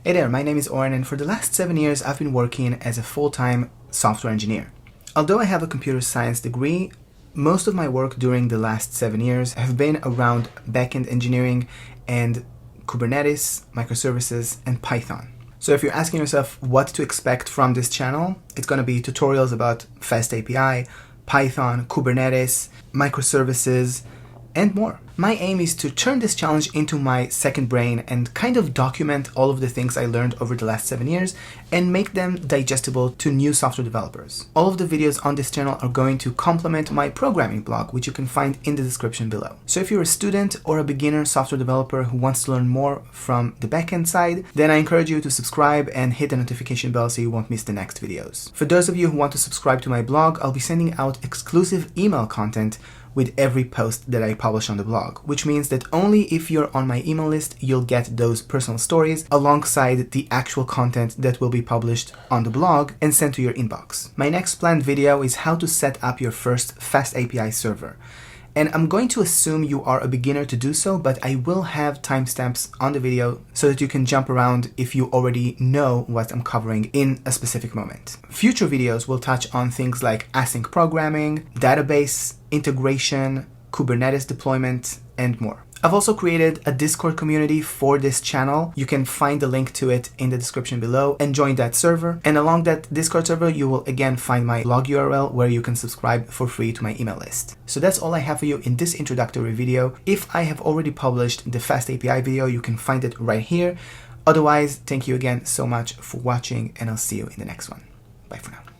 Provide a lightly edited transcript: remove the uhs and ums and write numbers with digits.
Hey there, my name is Oren, and for the last 7 years I've been working as a full-time software engineer. Although I have a computer science degree, most of my work during the last 7 years have been around backend engineering and Kubernetes, microservices, and Python. So if you're asking yourself what to expect from this channel, it's going to be tutorials about FastAPI, Python, Kubernetes, microservices, and more. My aim is to turn this challenge into my second brain and kind of document all of the things I learned over the last 7 years and make them digestible to new software developers. All of the videos on this channel are going to complement my programming blog, which you can find in the description below. So if you're a student or a beginner software developer who wants to learn more from the backend side, then I encourage you to subscribe and hit the notification bell so you won't miss the next videos. For those of you who want to subscribe to my blog, I'll be sending out exclusive email content with every post that I publish on the blog, which means that only if you're on my email list, you'll get those personal stories alongside the actual content that will be published on the blog and sent to your inbox. My next planned video is how to set up your first FastAPI server. And I'm going to assume you are a beginner to do so, but I will have timestamps on the video so that you can jump around if you already know what I'm covering in a specific moment. Future videos will touch on things like async programming, database integration, Kubernetes deployment, and more. I've also created a Discord community for this channel. You can find the link to it in the description below and join that server. And along that Discord server, you will again find my blog URL where you can subscribe for free to my email list. So that's all I have for you in this introductory video. If I have already published the FastAPI video, you can find it right here. Otherwise, thank you again so much for watching, and I'll see you in the next one. Bye for now.